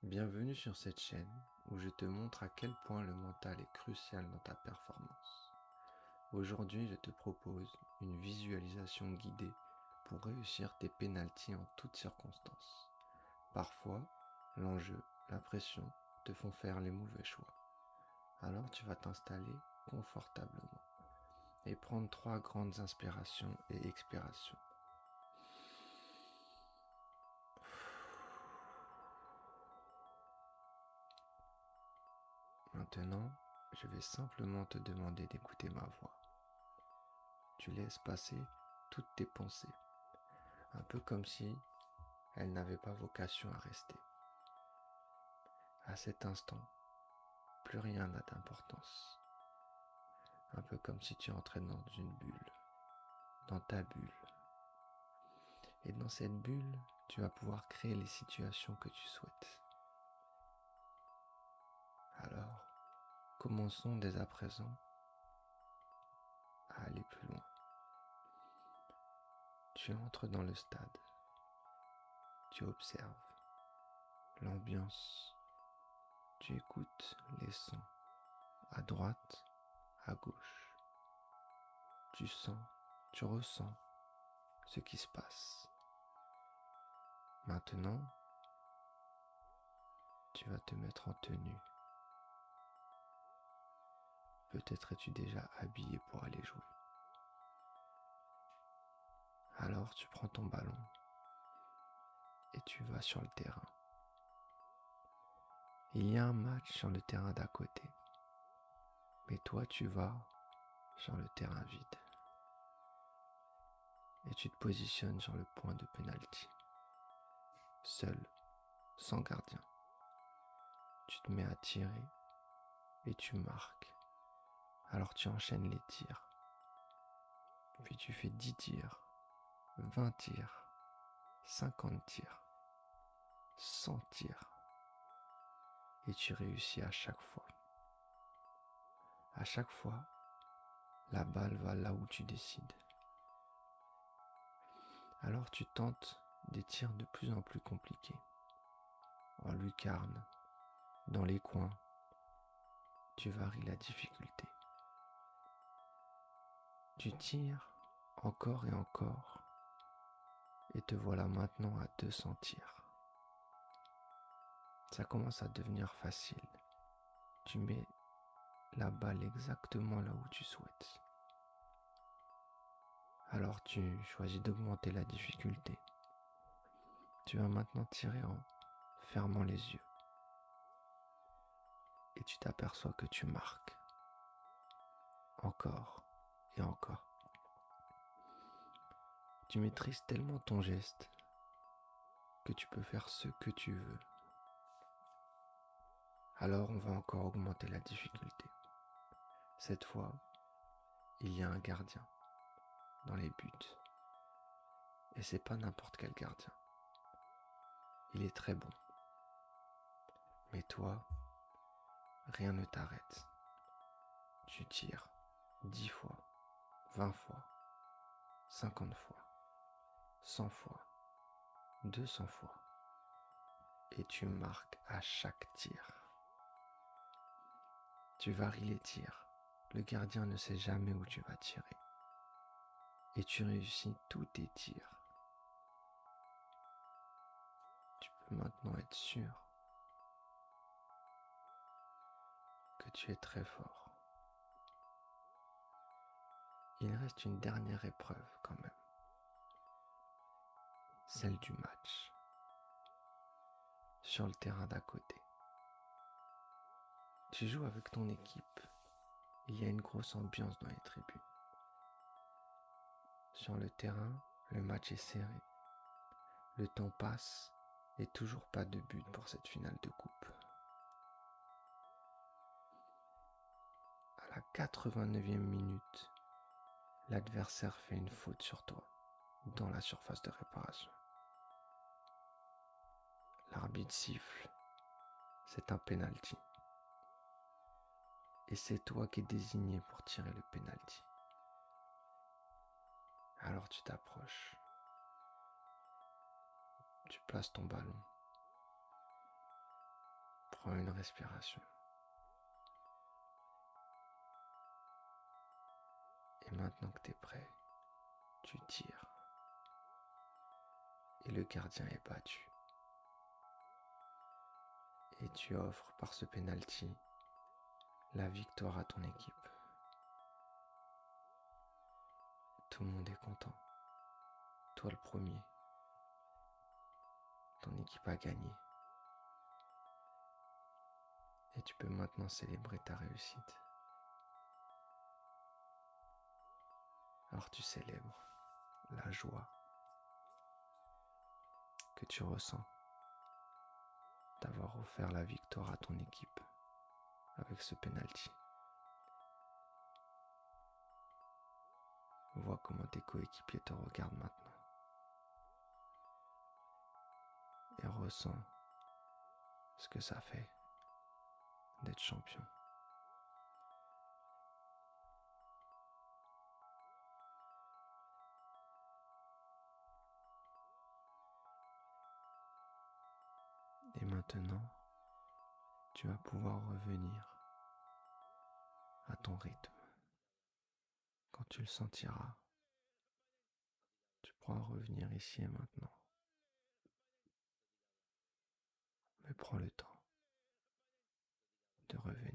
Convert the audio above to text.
Bienvenue sur cette chaîne où je te montre à quel point le mental est crucial dans ta performance. Aujourd'hui, je te propose une visualisation guidée pour réussir tes pénaltys en toutes circonstances. Parfois, l'enjeu, la pression te font faire les mauvais choix. Alors tu vas t'installer confortablement et prendre 3 grandes inspirations et expirations. Maintenant, je vais simplement te demander d'écouter ma voix. Tu laisses passer toutes tes pensées, un peu comme si elles n'avaient pas vocation à rester. À cet instant, plus rien n'a d'importance. Un peu comme si tu entrais dans une bulle, dans ta bulle. Et dans cette bulle, tu vas pouvoir créer les situations que tu souhaites. Alors, commençons dès à présent à aller plus loin. Tu entres dans le stade. Tu observes l'ambiance. Tu écoutes les sons à droite, à gauche. Tu sens, tu ressens ce qui se passe. Maintenant, tu vas te mettre en tenue. Peut-être es-tu déjà habillé pour aller jouer. Alors tu prends ton ballon et tu vas sur le terrain. Il y a un match sur le terrain d'à côté, mais toi tu vas sur le terrain vide et tu te positionnes sur le point de pénalty. Seul, sans gardien. Tu te mets à tirer et tu marques. Alors tu enchaînes les tirs. Puis tu fais 10 tirs, 20 tirs, 50 tirs, 100 tirs. Et tu réussis à chaque fois. À chaque fois, la balle va là où tu décides. Alors tu tentes des tirs de plus en plus compliqués. En lucarne, dans les coins, tu varies la difficulté. Tu tires encore et encore et te voilà maintenant à 200 tirs. Ça commence à devenir facile. Tu mets la balle exactement là où tu souhaites. Alors tu choisis d'augmenter la difficulté. Tu vas maintenant tirer en fermant les yeux. Et tu t'aperçois que tu marques. Encore et encore. Tu maîtrises tellement ton geste que tu peux faire ce que tu veux. Alors on va encore augmenter la difficulté. Cette fois, il y a un gardien dans les buts. Et c'est pas n'importe quel gardien. Il est très bon. Mais toi, rien ne t'arrête. Tu tires 10 fois, 20 fois, 50 fois, 100 fois, 200 fois. Et tu marques à chaque tir. Tu varies les tirs. Le gardien ne sait jamais où tu vas tirer. Et tu réussis tous tes tirs. Tu peux maintenant être sûr que tu es très fort. Il reste une dernière épreuve quand même. Celle du match. Sur le terrain d'à côté. Tu joues avec ton équipe. Il y a une grosse ambiance dans les tribunes. Sur le terrain, le match est serré. Le temps passe et toujours pas de but pour cette finale de coupe. À la 89e minute, l'adversaire fait une faute sur toi, dans la surface de réparation. L'arbitre siffle, c'est un penalty. Et c'est toi qui es désigné pour tirer le penalty. Alors tu t'approches, tu places ton ballon, Prends une respiration. Et maintenant que tu es prêt, tu tires. Et le gardien est battu. Et tu offres par ce penalty la victoire à ton équipe. Tout le monde est content. Toi le premier. Ton équipe a gagné. Et tu peux maintenant célébrer ta réussite. Alors tu célèbres la joie que tu ressens d'avoir offert la victoire à ton équipe avec ce penalty. Vois comment tes coéquipiers te regardent maintenant et ressens ce que ça fait d'être champion. Et maintenant, tu vas pouvoir revenir à ton rythme. Quand tu le sentiras, tu pourras revenir ici et maintenant. Mais prends le temps de revenir.